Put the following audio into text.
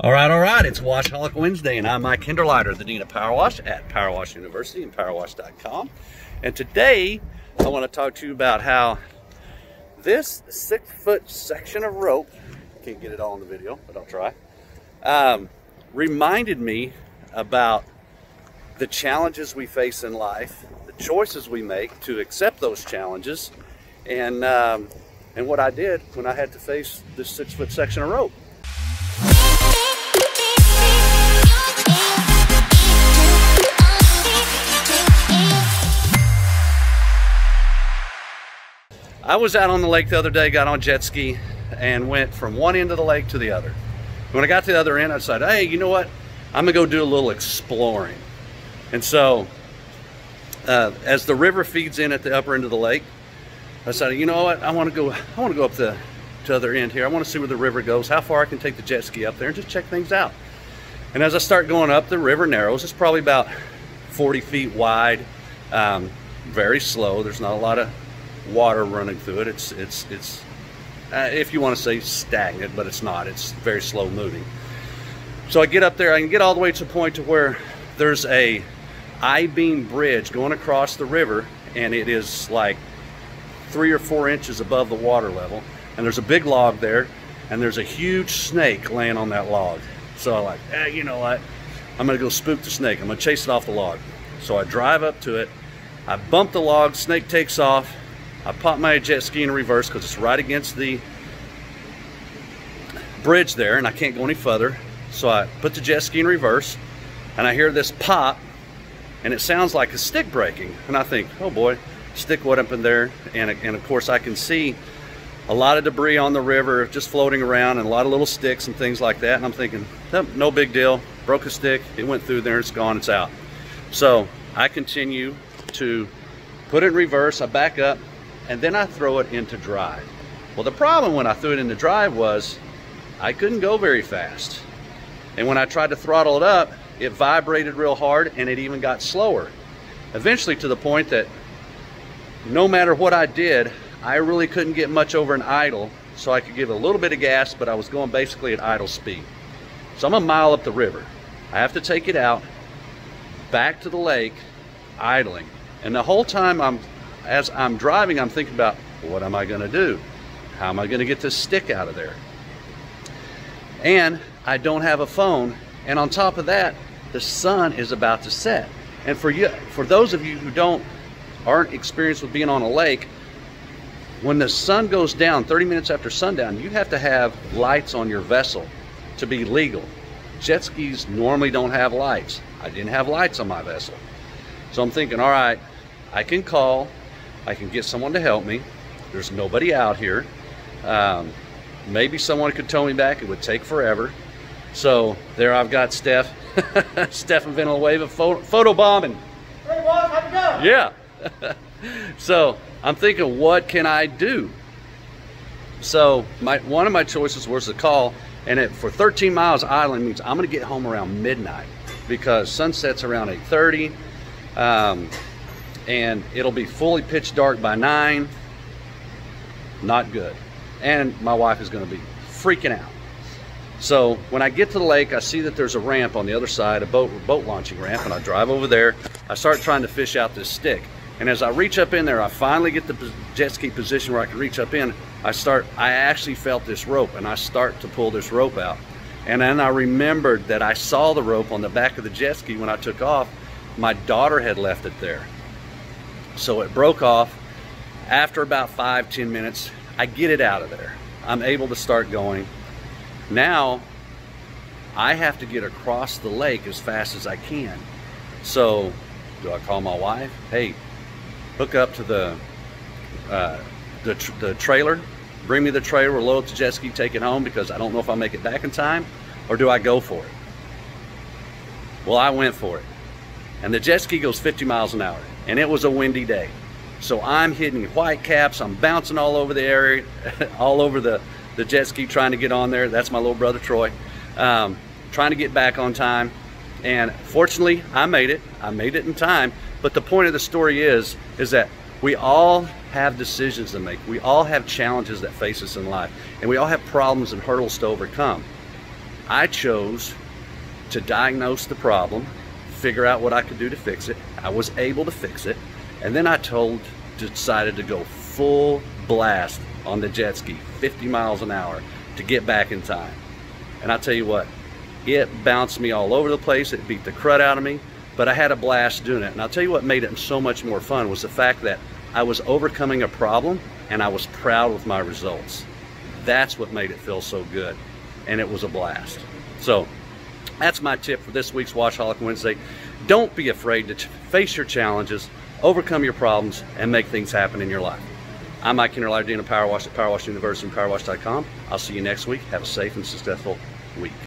All right, it's Washaholic Wednesday, and I'm Mike Hinderleiter, the Dean of PowerWash at PowerWash University and PowerWash.com. And today, I want to talk to you about how this 6-foot section of rope, can't get it all in the video, but I'll try, reminded me about the challenges we face in life, the choices we make to accept those challenges, and what I did when I had to face this 6-foot section of rope. I was out on the lake the other day, got on a jet ski, and went from one end of the lake to the other. When I got to the other end, I decided, hey, you know what? I'm gonna go do a little exploring. And so, as the river feeds in at the upper end of the lake, I decided, you know what? I want to go up to the other end here. I want to see where the river goes, how far I can take the jet ski up there, and just check things out. And as I start going up, the river narrows. It's probably about 40 feet wide, very slow. There's not a lot of water running through it. It's if you want to say stagnant, but it's not. It's very slow moving. So I get up there. I can get all the way to the point to where there's a I-beam bridge going across the river, and it is like 3 or 4 inches above the water level. And there's a big log there, and there's a huge snake laying on that log. So I'm like, hey, you know what? I'm gonna go spook the snake. I'm gonna chase it off the log. So I drive up to it. I bump the log. Snake takes off. I pop my jet ski in reverse because it's right against the bridge there, and I can't go any further. So I put the jet ski in reverse, and I hear this pop, and it sounds like a stick breaking. And I think, oh boy, stick went up in there. And of course I can see a lot of debris on the river just floating around, and a lot of little sticks and things like that. And I'm thinking, no big deal. Broke a stick, it went through there, it's gone, it's out. So I continue to put it in reverse, I back up, and then I throw it into drive. Well, the problem when I threw it into drive was I couldn't go very fast. And when I tried to throttle it up, it vibrated real hard, and it even got slower. Eventually to the point that no matter what I did, I really couldn't get much over an idle, so I could give a little bit of gas, but I was going basically at idle speed. So I'm a mile up the river. I have to take it out, back to the lake, idling. And the whole time as I'm driving, I'm thinking about, what am I gonna do? How am I gonna get this stick out of there? And I don't have a phone, and on top of that, the sun is about to set. And for those of you who aren't experienced with being on a lake, when the sun goes down 30 minutes after sundown, you have to have lights on your vessel to be legal. Jet skis normally don't have lights. I didn't have lights on my vessel. So I'm thinking, all right, I can call, I can get someone to help me. There's nobody out here. Maybe someone could tow me back. It would take forever. So there I've got Steph. Steph invented a wave of photo bombing. Hey boss, how'd it go? Yeah. So I'm thinking, what can I do? So one of my choices was to call, and for 13 miles idling means I'm gonna get home around midnight because sunset's around 8:30, and it'll be fully pitch dark by 9. Not good. And my wife is gonna be freaking out. So when I get to the lake, I see that there's a ramp on the other side, a boat launching ramp, and I drive over there. I start trying to fish out this stick. And as I reach up in there, I finally get the jet ski position where I can reach up in. I actually felt this rope, and I start to pull this rope out. And then I remembered that I saw the rope on the back of the jet ski when I took off. My daughter had left it there. So it broke off. After about 5-10 minutes, I get it out of there. I'm able to start going. Now, I have to get across the lake as fast as I can. So, do I call my wife? Hey, hook up to the trailer, bring me the trailer, load up the jet ski, take it home because I don't know if I'll make it back in time, or do I go for it? Well, I went for it. And the jet ski goes 50 miles an hour, and it was a windy day. So I'm hitting white caps, I'm bouncing all over the area, all over the jet ski trying to get on there. That's my little brother Troy, trying to get back on time. And fortunately, I made it in time. But the point of the story is that we all have decisions to make. We all have challenges that face us in life, and we all have problems and hurdles to overcome. I chose to diagnose the problem, figure out what I could do to fix it. I was able to fix it, and then I decided to go full blast on the jet ski, 50 miles an hour, to get back in time. And I'll tell you what, it bounced me all over the place. It beat the crud out of me, but I had a blast doing it. And I'll tell you what made it so much more fun was the fact that I was overcoming a problem and I was proud with my results. That's what made it feel so good, and it was a blast. So that's my tip for this week's Washaholic Wednesday. Don't be afraid to face your challenges, overcome your problems, and make things happen in your life. I'm Mike Kinner, Dean of PowerWash at PowerWash University and PowerWash.com. I'll see you next week. Have a safe and successful week.